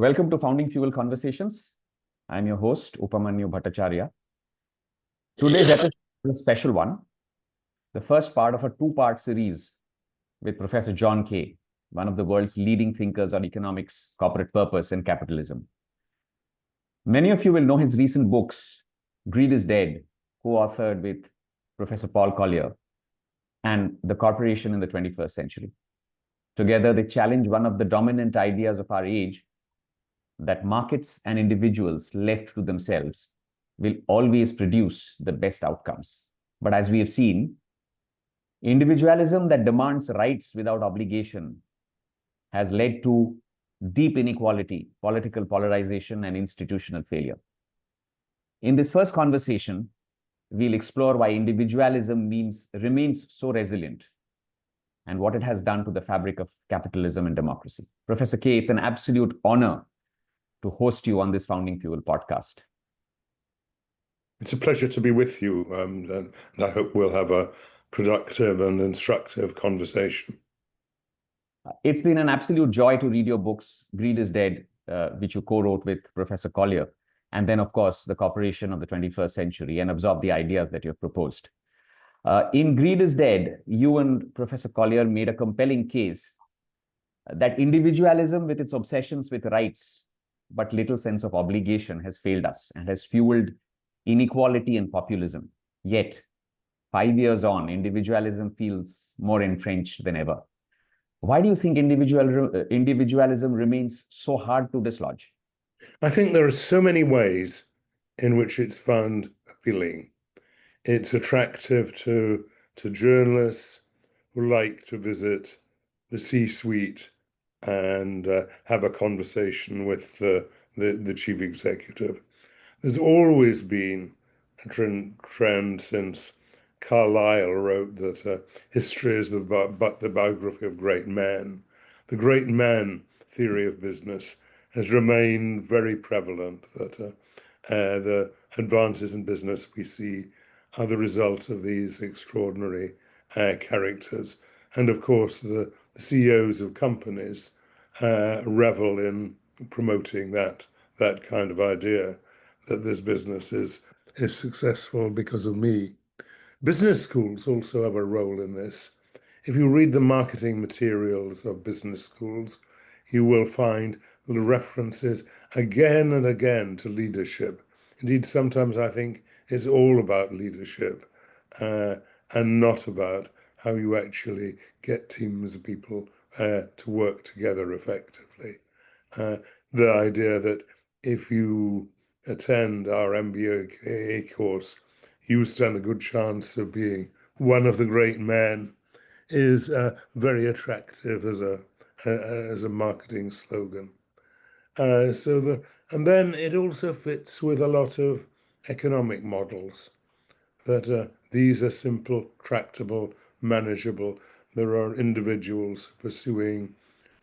Welcome to Founding Fuel Conversations. I'm your host, Upamanyu Bhattacharya. Today's episode is a special one, the first part of a two-part series with Professor John Kay, one of the world's leading thinkers on economics, corporate purpose, and capitalism. Many of you will know his recent books, Greed is Dead, co-authored with Professor Paul Collier, and The Corporation in the 21st Century. Together, they challenge one of the dominant ideas of our age, that markets and individuals left to themselves will always produce the best outcomes. But as we have seen, individualism that demands rights without obligation has led to deep inequality, political polarization, and institutional failure. In this first conversation, we'll explore why individualism remains so resilient and what it has done to the fabric of capitalism and democracy. Professor Kay, it's an absolute honor to host you on this Founding Fuel podcast. It's a pleasure to be with you, and I hope we'll have a productive and instructive conversation. It's been an absolute joy to read your books, Greed is Dead, which you co-wrote with Professor Collier, and then, of course, The Corporation of the 21st Century, and absorb the ideas that you've proposed. In Greed is Dead, you and Professor Collier made a compelling case that individualism, with its obsessions with rights, but little sense of obligation, has failed us and has fueled inequality and populism. Yet, 5 years on, individualism feels more entrenched than ever. Why do you think individualism remains so hard to dislodge? I think there are so many ways in which it's found appealing. It's attractive to journalists who like to visit the C-suite and have a conversation with the chief executive. There's always been a trend since Carlyle wrote that history is but the biography of great men. The great man theory of business has remained very prevalent, that the advances in business we see are the result of these extraordinary characters. And of course, the CEOs of companies revel in promoting that kind of idea, that this business is successful because of me. Business schools also have a role in this. If you read the marketing materials of business schools, you will find the references again and again to leadership. Indeed, sometimes I think it's all about leadership and not about how you actually get teams of people to work together effectively. The idea that if you attend our MBA course, you stand a good chance of being one of the great men is very attractive as a marketing slogan. And then it also fits with a lot of economic models, that these are simple, tractable, manageable. There are individuals pursuing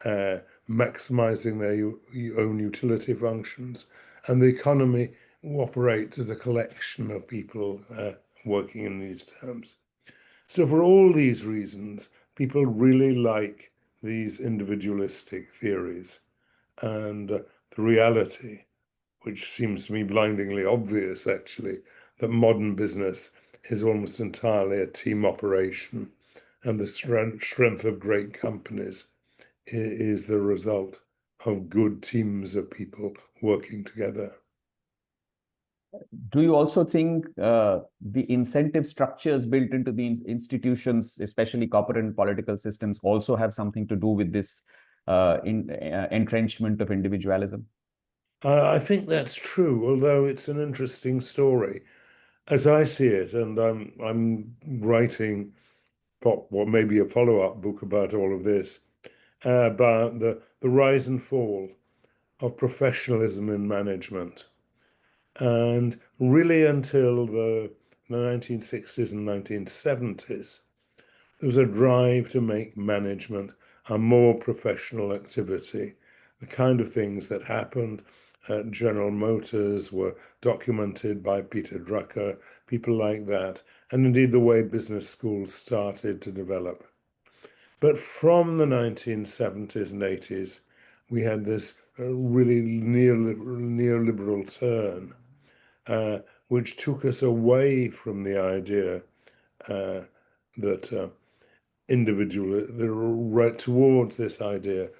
maximizing their own utility functions, and the economy operates as a collection of people working in these terms. So for all these reasons, people really like these individualistic theories, and the reality, which seems to me blindingly obvious actually, that modern business is almost entirely a team operation, and the strength of great companies is the result of good teams of people working together. Do you also think the incentive structures built into the institutions, especially corporate and political systems, also have something to do with this entrenchment of individualism? I think that's true, although it's an interesting story. As I see it, and I'm writing what may be a follow-up book about all of this, about the rise and fall of professionalism in management. And really until the 1960s and 1970s, there was a drive to make management a more professional activity. The kind of things that happened at General Motors were documented by Peter Drucker, people like that, and indeed the way business schools started to develop. But from the 1970s and 80s, we had this really neoliberal turn, which took us away from the idea that right towards this idea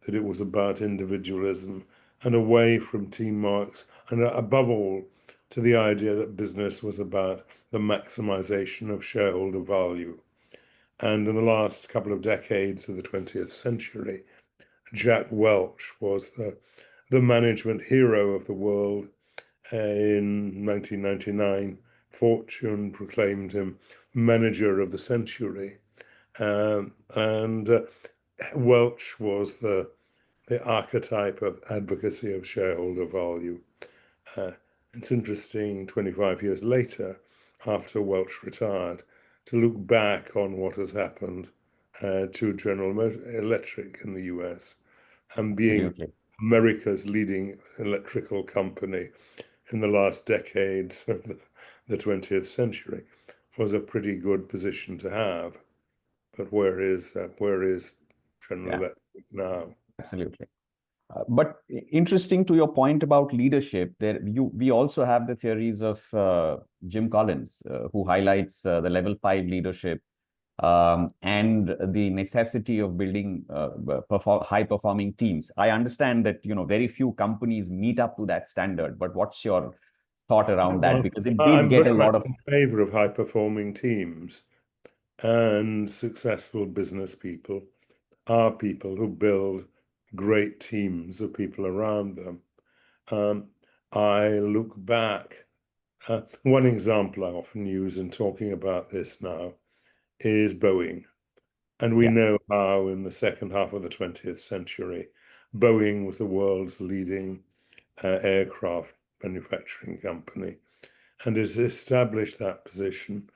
that it was about individualism and away from team marks, and above all, to the idea that business was about the maximization of shareholder value. And in the last couple of decades of the 20th century, Jack Welch was the management hero of the world. In 1999, Fortune proclaimed him manager of the century. And Welch was the archetype of advocacy of shareholder value. It's interesting, 25 years later, after Welch retired, to look back on what has happened to General Electric in the US and being Absolutely. America's leading electrical company in the last decades of the 20th century was a pretty good position to have. But where is General Yeah, Electric now? absolutely. But interesting to your point about leadership, we also have the theories of Jim Collins, who highlights the level 5 leadership and the necessity of building high performing teams. I understand that very few companies meet up to that standard, but what's your thought around that? Well, Because it did I'm get a very lot much of in favor of high-performing teams, and successful business people are people who build great teams of people around them. I look back. One example I often use in talking about this now is Boeing. And we yeah, know how in the second half of the 20th century, Boeing was the world's leading aircraft manufacturing company and has established that position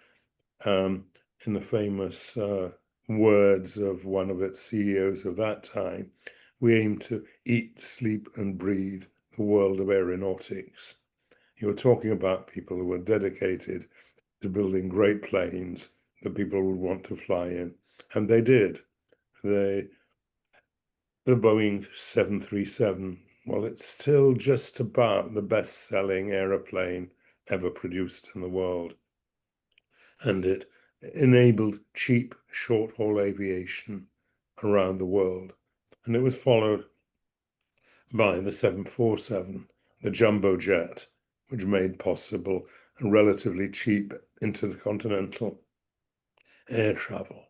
in the famous words of one of its CEOs of that time. We aim to eat, sleep, and breathe the world of aeronautics. You were talking about people who were dedicated to building great planes that people would want to fly in, and they did. The Boeing 737, well, it's still just about the best-selling aeroplane ever produced in the world, and it enabled cheap short-haul aviation around the world. And it was followed by the 747, the jumbo jet, which made possible a relatively cheap intercontinental air travel.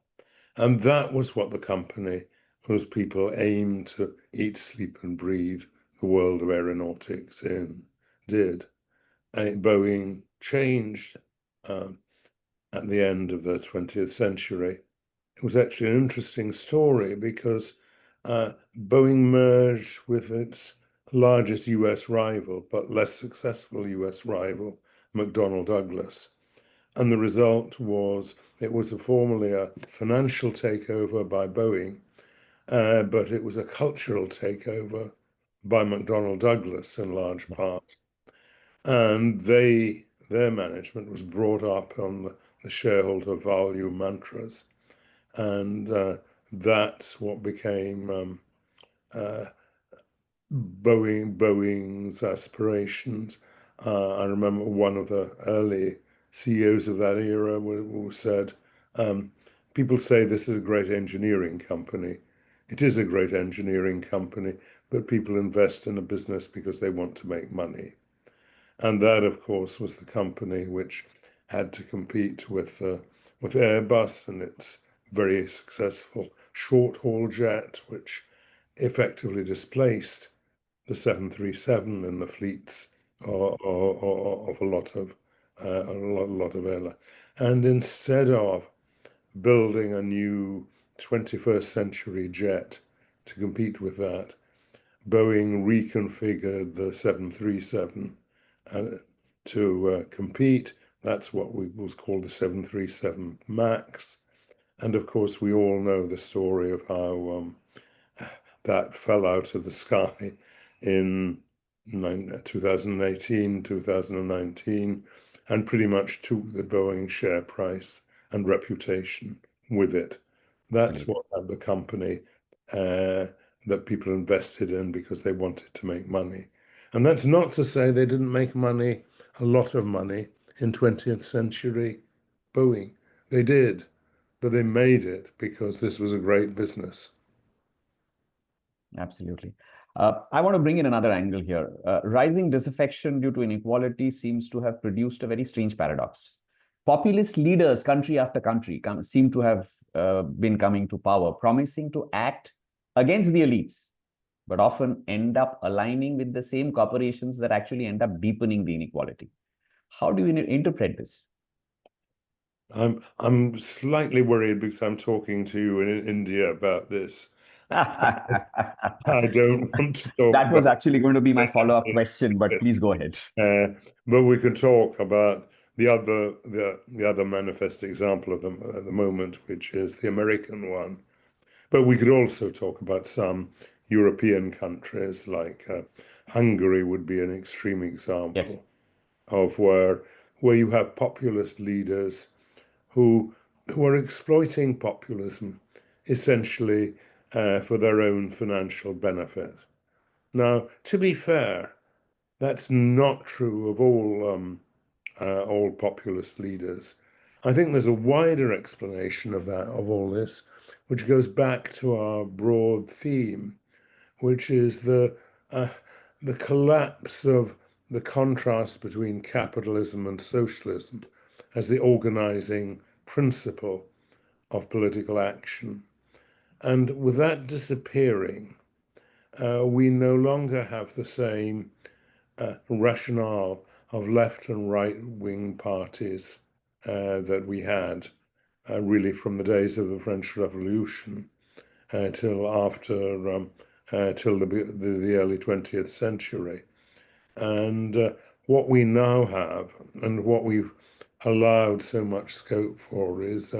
And that was what the company, those people aimed to eat, sleep, and breathe the world of aeronautics did. Boeing changed at the end of the 20th century. It was actually an interesting story because Boeing merged with its largest US rival, but less successful US rival, McDonnell Douglas. And the result was it was formerly a financial takeover by Boeing, but it was a cultural takeover by McDonnell Douglas in large part. And their management was brought up on the shareholder value mantras. And that's what became Boeing's aspirations. I remember one of the early CEOs of that era who said, people say this is a great engineering company. It is a great engineering company, but people invest in a business because they want to make money. And that, of course, was the company which had to compete with Airbus and its very successful short-haul jet, which effectively displaced the 737 in the fleets of a lot of airlines. And instead of building a new 21st century jet to compete with that, Boeing reconfigured the 737 to compete. That's what was called the 737 MAX. And of course, we all know the story of how that fell out of the sky in 2018, 2019, and pretty much took the Boeing share price and reputation with it. That's what had the company that people invested in because they wanted to make money. And that's not to say they didn't make money, a lot of money, in 20th century Boeing. They did, but they made it because this was a great business. Absolutely. I want to bring in another angle here. Rising disaffection due to inequality seems to have produced a very strange paradox. Populist leaders, country after country, seem to have been coming to power, promising to act against the elites, but often end up aligning with the same corporations that actually end up deepening the inequality. How do you interpret this? I'm slightly worried because I'm talking to you in India about this. I don't want to talk That was about actually going to be my follow-up question, but please go ahead. but we can talk about the other manifest example of them at the moment, which is the American one. But we could also talk about some European countries, like Hungary would be an extreme Yes. example of where you have populist leaders who are exploiting populism essentially for their own financial benefit. Now, to be fair, that's not true of all populist leaders. I think there's a wider explanation of that, of all this, which goes back to our broad theme, which is the collapse of the contrast between capitalism and socialism as the organizing principle of political action. And with that disappearing, we no longer have the same rationale of left and right wing parties that we had really from the days of the French Revolution till the early 20th century. And what we now have, and what we've allowed so much scope for, is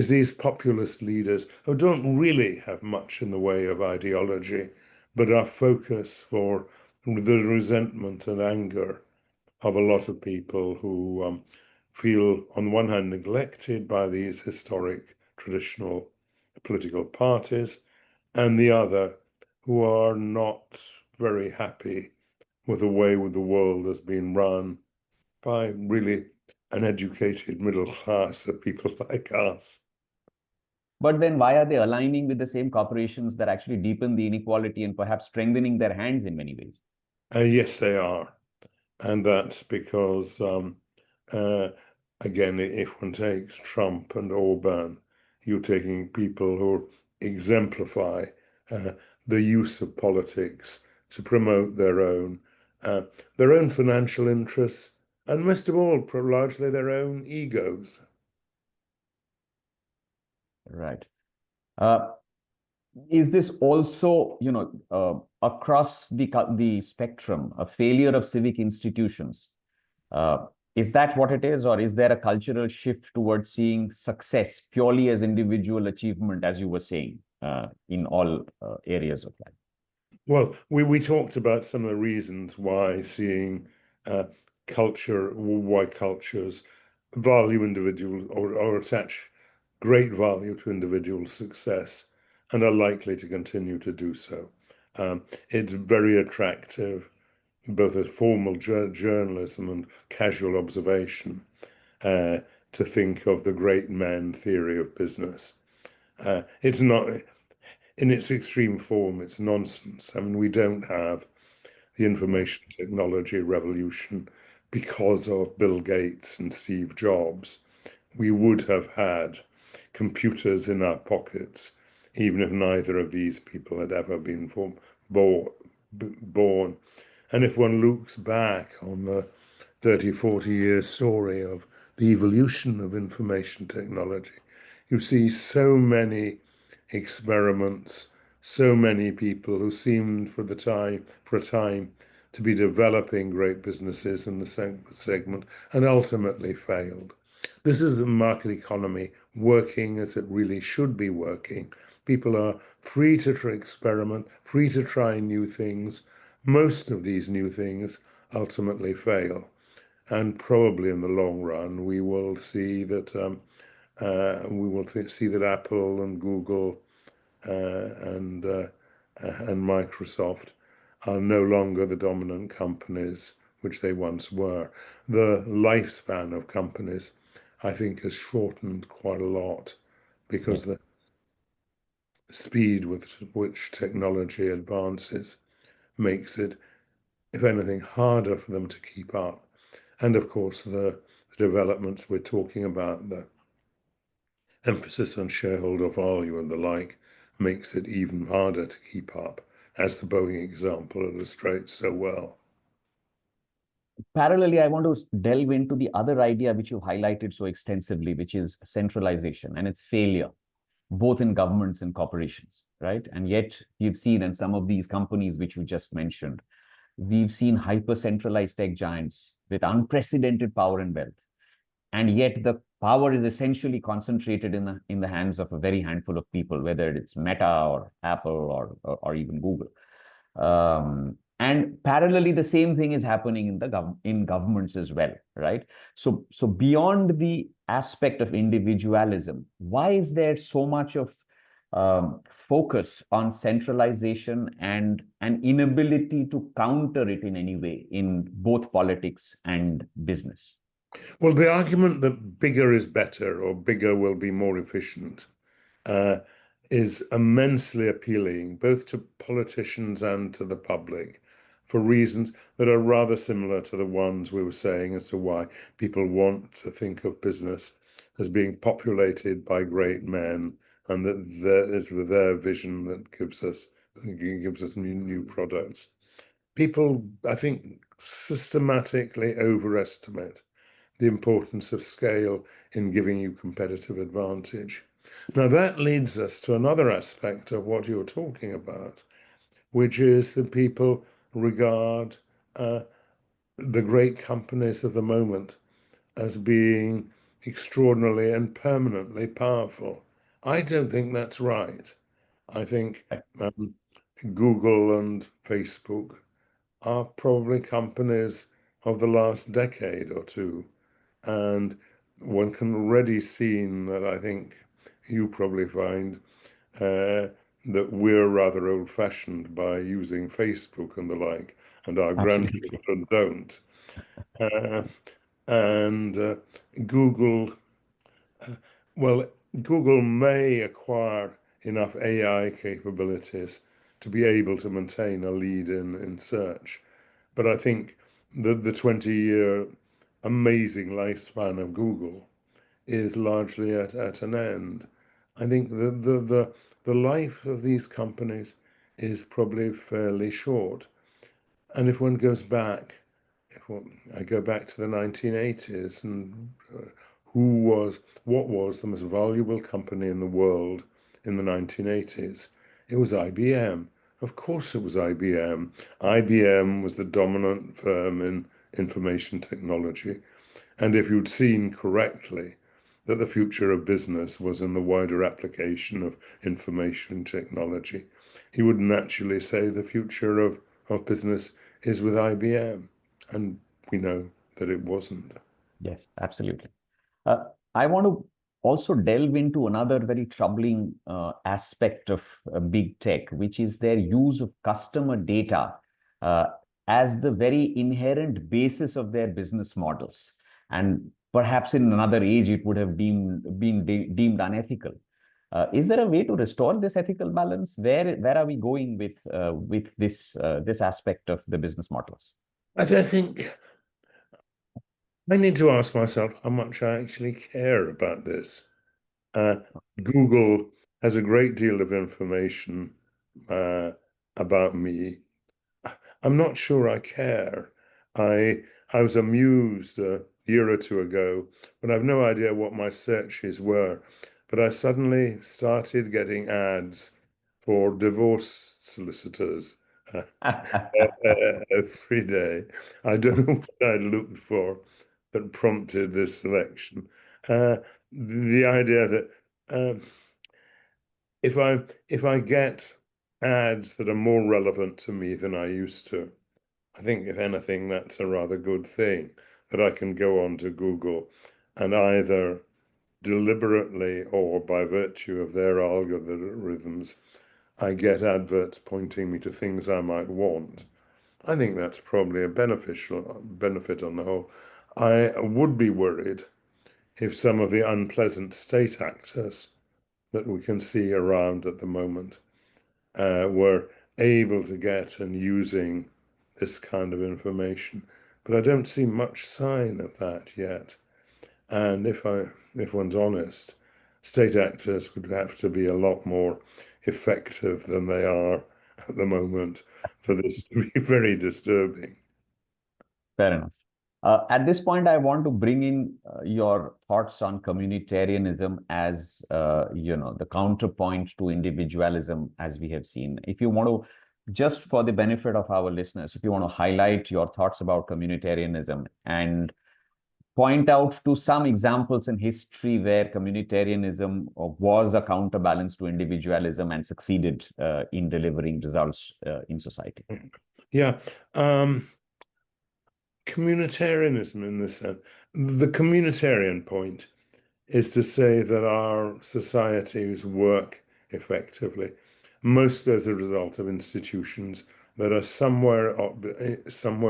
these populist leaders who don't really have much in the way of ideology, but are focused for the resentment and anger of a lot of people who feel, on one hand, neglected by these historic, traditional political parties, and the other, who are not very happy with the way the world has been run by really an educated middle class of people like us. But then why are they aligning with the same corporations that actually deepen the inequality and perhaps strengthening their hands in many ways? Yes, they are. And that's because, again, if one takes Trump and Orban, you're taking people who exemplify the use of politics to promote their own financial interests, and most of all, largely their own egos. Right. Is this also, across the spectrum, a failure of civic institutions? Is that what it is, or is there a cultural shift towards seeing success purely as individual achievement, as you were saying, in all areas of life? Well, we talked about some of the reasons why seeing why cultures value individual or attach great value to individual success and are likely to continue to do so. It's very attractive, both as formal journalism and casual observation, to think of the great men theory of business. It's not, in its extreme form, it's nonsense. I mean, we don't have the information technology revolution because of Bill Gates and Steve Jobs. We would have had computers in our pockets, even if neither of these people had ever been born. And if one looks back on the 30, 40-year story of the evolution of information technology, you see so many experiments, so many people who seemed for a time to be developing great businesses in the segment and ultimately failed. This is the market economy working as it really should be working. People are free to experiment, free to try new things. Most of these new things ultimately fail. And probably in the long run, we will see that Apple and Google and and Microsoft are no longer the dominant companies which they once were. The lifespan of companies, I think, has shortened quite a lot because Yes. the speed with which technology advances makes it, if anything, harder for them to keep up. And of course, the developments we're talking about, the emphasis on shareholder value and the like, makes it even harder to keep up, as the Boeing example illustrates so well. Parallelly, I want to delve into the other idea which you highlighted so extensively, which is centralization and its failure, both in governments and corporations, right? And yet you've seen in some of these companies which you just mentioned, we've seen hyper-centralized tech giants with unprecedented power and wealth. And yet the power is essentially concentrated in the hands of a very handful of people, whether it's Meta or Apple or even Google. And parallelly, the same thing is happening in governments as well, right? So beyond the aspect of individualism, why is there so much of focus on centralization and an inability to counter it in any way in both politics and business? Well, the argument that bigger is better or bigger will be more efficient uh, is immensely appealing both to politicians and to the public for reasons that are rather similar to the ones we were saying as to why people want to think of business as being populated by great men, and that it's with their vision that gives us new products. People, I think, systematically overestimate the importance of scale in giving you competitive advantage. Now, that leads us to another aspect of what you're talking about, which is that people regard the great companies of the moment as being extraordinarily and permanently powerful. I don't think that's right. I think Google and Facebook are probably companies of the last decade or two. And one can already see that I think you probably find that we're rather old-fashioned by using Facebook and the like, and our Absolutely. grandchildren don't. Uh, and Google, well, Google may acquire enough AI capabilities to be able to maintain a lead in search. But I think the 20-year amazing lifespan of Google is largely at an end. I think the life of these companies is probably fairly short. And if one goes back, I go back to the 1980s and what was the most valuable company in the world in the 1980s? It was IBM. Of course it was IBM. IBM was the dominant firm in information technology. And if you'd seen correctly that the future of business was in the wider application of information technology, he would naturally say the future of business is with IBM. And we know that it wasn't. Yes, absolutely. Uh, I want to also delve into another very troubling aspect of big tech, which is their use of customer data uh, as the very inherent basis of their business models. And perhaps in another age, it would have been deemed unethical. Is there a way to restore this ethical balance? Where are we going with this aspect of the business models? I think I need to ask myself how much I actually care about this. Uh, Google has a great deal of information uh, about me. I'm not sure I care. I was amused a year or two ago when I've no idea what my searches were, but I suddenly started getting ads for divorce solicitors every day. I don't know what I looked for that prompted this selection. Uh, the idea that um, if I get ads that are more relevant to me than I used to, I think if anything, that's a rather good thing that I can go on to Google and either deliberately or by virtue of their algorithms I get adverts pointing me to things I might want. I think that's probably a benefit on the whole. I would be worried if some of the unpleasant state actors that we can see around at the moment were able to get and using this kind of information. But I don't see much sign of that yet. And if one's honest, state actors would have to be a lot more effective than they are at the moment for this to be very disturbing. Fair enough. At this point, I want to bring in your thoughts on communitarianism as, the counterpoint to individualism, as we have seen. If you want to, just for the benefit of our listeners, if you want to highlight your thoughts about communitarianism and point out to some examples in history where communitarianism was a counterbalance to individualism and succeeded in delivering results in society. Yeah. Communitarianism in this sense. The communitarian point is to say that our societies work effectively, mostly as a result of institutions that are somewhere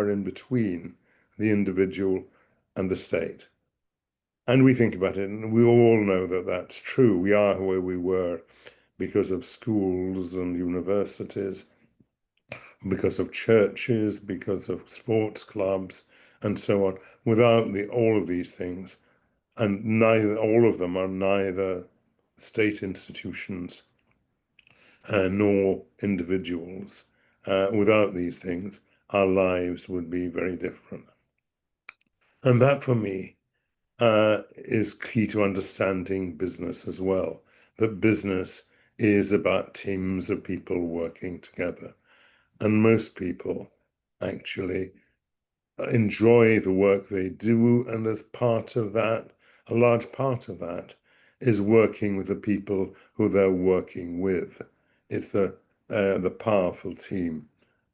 in between the individual and the state. And we think about it, and we all know that that's true. We are where we were because of schools and universities, because of churches, because of sports clubs, and so on. Without all of these things, and all of them are neither state institutions nor individuals. Without these things, our lives would be very different. And that, for me, is key to understanding business as well. That business is about teams of people working together. And most people actually enjoy the work they do, and as part of that, a large part of that is working with the people who they're working with. It's the powerful team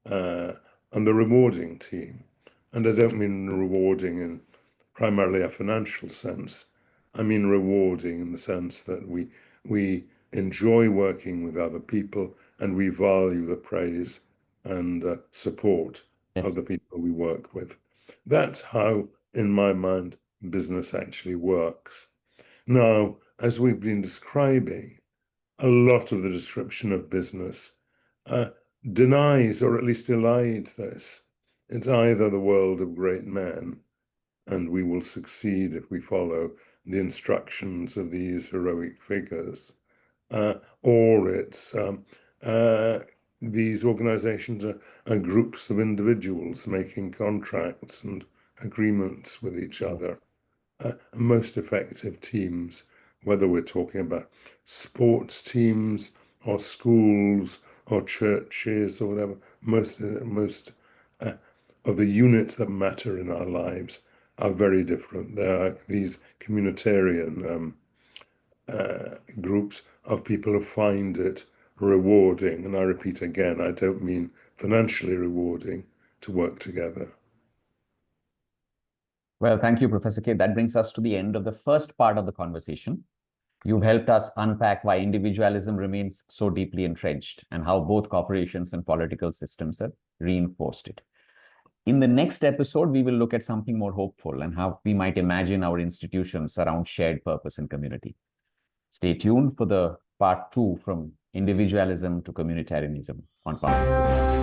and the rewarding team. And I don't mean rewarding in primarily a financial sense. I mean rewarding in the sense that we enjoy working with other people and we value the praise and support Yes. of the people we work with. That's how, in my mind, business actually works. Now, as we've been describing, a lot of the description of business denies or at least elides this. It's either the world of great men, and we will succeed if we follow the instructions of these heroic figures, or it's these organizations are groups of individuals making contracts and agreements with each other. Most effective teams, whether we're talking about sports teams or schools or churches or whatever, most of the units that matter in our lives are very different. There are these communitarian groups of people who find it rewarding, and I repeat again, I don't mean financially rewarding, to work together. Well, thank you, Professor K. That brings us to the end of the first part of the conversation. You've helped us unpack why individualism remains so deeply entrenched and how both corporations and political systems have reinforced it. In the next episode, we will look at something more hopeful and how we might imagine our institutions around shared purpose and community. Stay tuned for the part 2 from individualism to communitarianism on Populism.